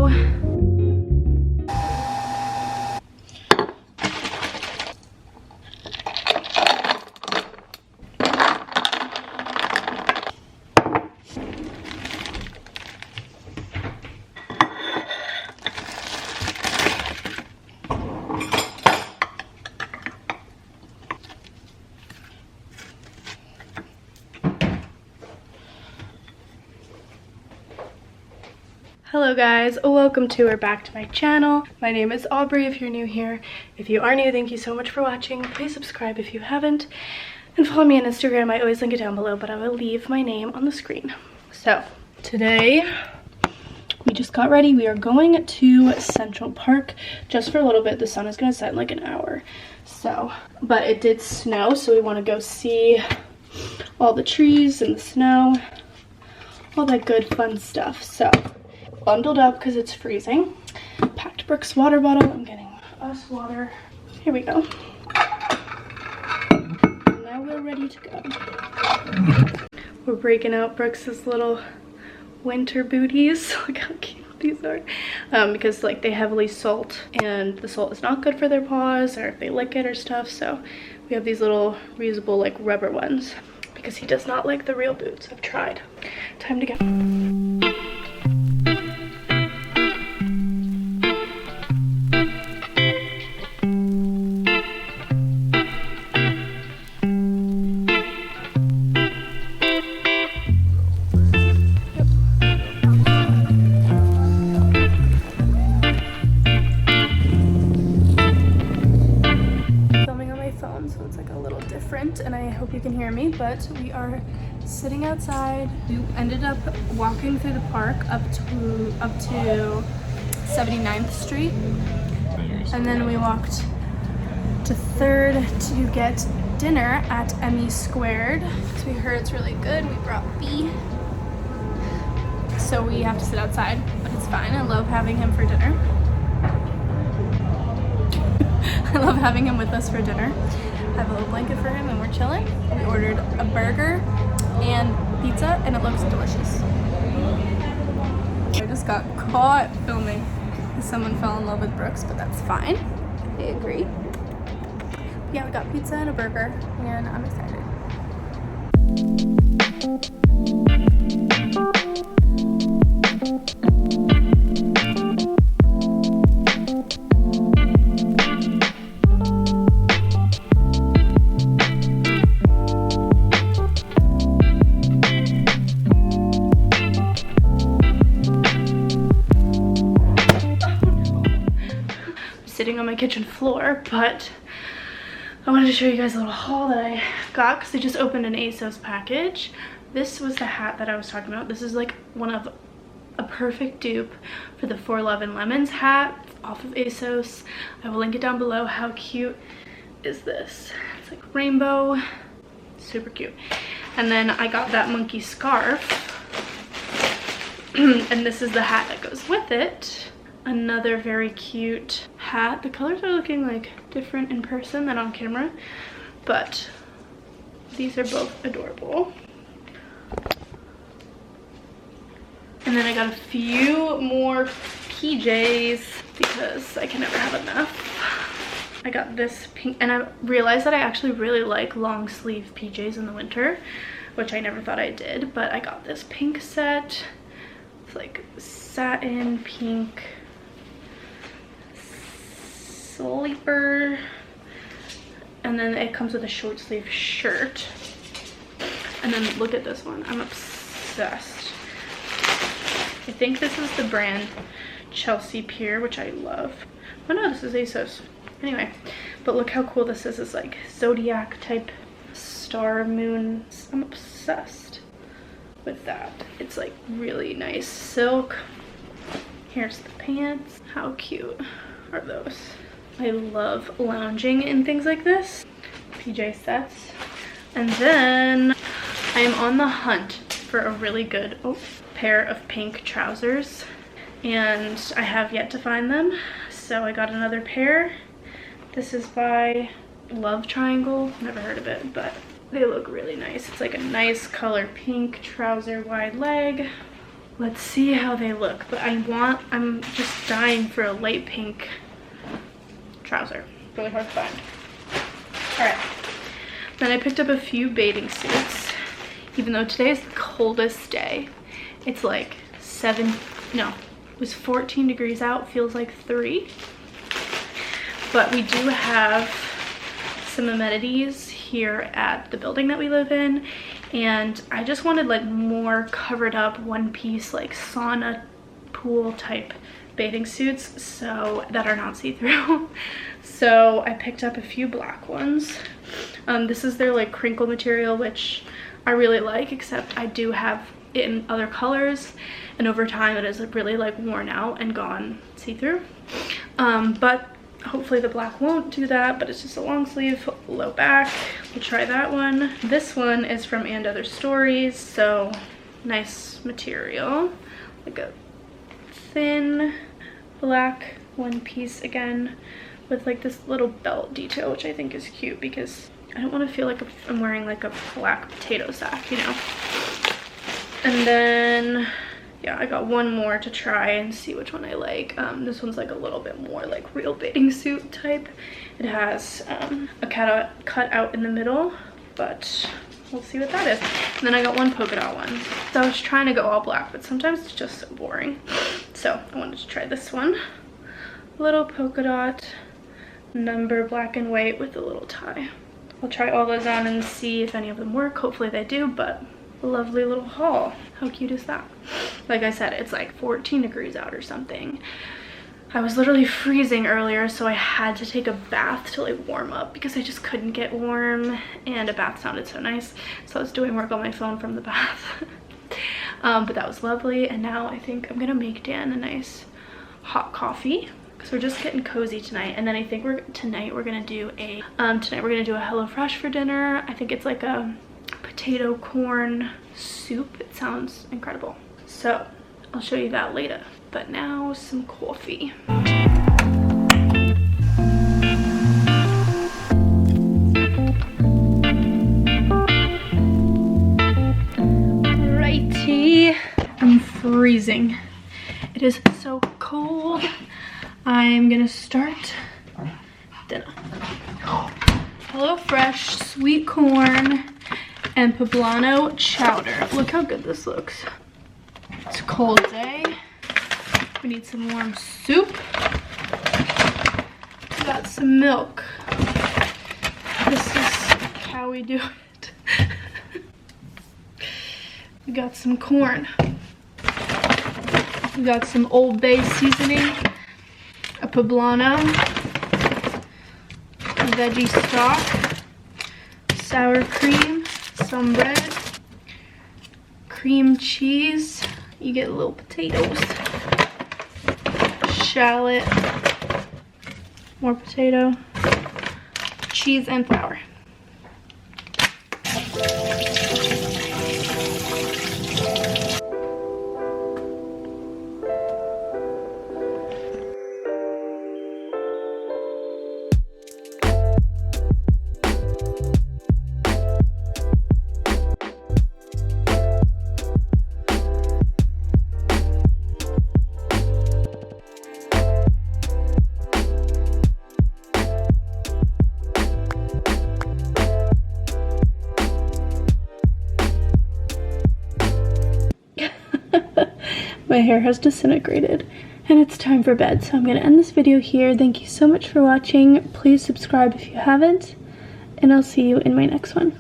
go. Hello guys, welcome to or back to my channel. My name is Aubrey if you're new here. If you are new, thank you so much for watching. Please subscribe if you haven't. And follow me on Instagram. I always link it down below, but I will leave my name on the screen. So, today we just got ready. We are going to Central Park just for a little bit. The sun is going to set in like an hour. So, but it did snow, so we want to go see all the trees and the snow. All that good fun stuff. So, bundled up because it's freezing. Packed Brooke's water bottle. I'm getting us water. Here we go. Now we're ready to go. We're breaking out Brooke's little winter booties. Look how cute these are. Because like they heavily salt and the salt is not good for their paws or if they lick it or stuff. So we have these little reusable like rubber ones because he does not like the real boots. I've tried. Time to go. And I hope you can hear me, but we are sitting outside. We ended up walking through the park up to 79th Street, and then we walked to 3rd to get dinner at Emmy Squared because we heard it's really good. We brought B, so we have to sit outside, but it's fine. I love having him for dinner. I love having him with us for dinner. I have a little blanket for him and we're chilling. We ordered a burger and pizza and it looks delicious. I just got caught filming because someone fell in love with Brooks, but that's fine. They agree. Yeah, we got pizza and a burger and I'm excited. Sitting on my kitchen floor, but I wanted to show you guys a little haul that I got because they just opened an ASOS package. This was the hat that I was talking about. This is like a perfect dupe for the For Love and Lemons hat off of ASOS. I will link it down below. How cute is this? It's like rainbow, super cute. And then I got that monkey scarf and this is the hat that goes with it. Another very cute hat. The colors are looking like different in person than on camera, but these are both adorable. And then I got a few more PJs because I can never have enough. I got this pink, and I realized that I actually really like long sleeve PJs in the winter, which I never thought I did, but I got this pink set. It's like satin pink sleeper, and then it comes with a short sleeve shirt. And then look at this one. I'm obsessed. I think this is the brand Chelsea Pier, which I love. Oh no, this is ASOS. Anyway, but look how cool this is. It's like zodiac type star moon. I'm obsessed with that. It's like really nice silk. Here's the pants. How cute are those? I love lounging in things like this. PJ sets. And then I am on the hunt for a really good pair of pink trousers, and I have yet to find them, so I got another pair. This is by Love Triangle. Never heard of it, but they look really nice. It's like a nice color pink trouser, wide leg. let's see how they look. But I'm just dying for a light pink trouser. Really hard to find. All right, then I picked up a few bathing suits, even though today is the coldest day. It's like it was 14 degrees out, feels like 3. But we do have some amenities here at the building that we live in, and I just wanted like more covered up one piece like sauna pool type bathing suits so that are not see-through. So I picked up a few black ones. This is their like crinkle material, which I really like, except I do have it in other colors, and over time it is really like worn out and gone see-through. But hopefully the black won't do that, but it's just a long sleeve, low back. We'll try that one. This one is from And Other Stories, so nice material, like a thin black one piece again with like this little belt detail, which I think is cute because I don't want to feel like I'm wearing like a black potato sack, you know. And then yeah, I got one more to try and see which one I like. This one's like a little bit more like real bathing suit type. It has a cut out in the middle, but we'll see what that is. And then I got one polka dot one. So I was trying to go all black, but sometimes it's just so boring. So I wanted to try this one. Little polka dot number black and white with a little tie. I'll try all those on and see if any of them work. Hopefully they do, but a lovely little haul. How cute is that? Like I said, it's like 14 degrees out or something. I was literally freezing earlier, so I had to take a bath to like warm up because I just couldn't get warm, and a bath sounded so nice. So I was doing work on my phone from the bath. But that was lovely, and now I think I'm gonna make Dan a nice hot coffee because we're just getting cozy tonight. And then I think tonight we're gonna do a HelloFresh for dinner. I think it's like a potato corn soup. It sounds incredible. So I'll show you that later. But now some coffee. Alrighty, I'm freezing. It is so cold. I'm gonna start dinner. HelloFresh sweet corn and poblano chowder. Look how good this looks. It's a cold day. We need some warm soup. We got some milk. This is how we do it. We got some corn. We got some Old Bay seasoning, a poblano, a veggie stock, sour cream, some bread, cream cheese. You get little potatoes, shallot, more potato, cheese, and flour. My hair has disintegrated and it's time for bed, so I'm gonna end this video here. Thank you so much for watching. Please subscribe if you haven't, and I'll see you in my next one.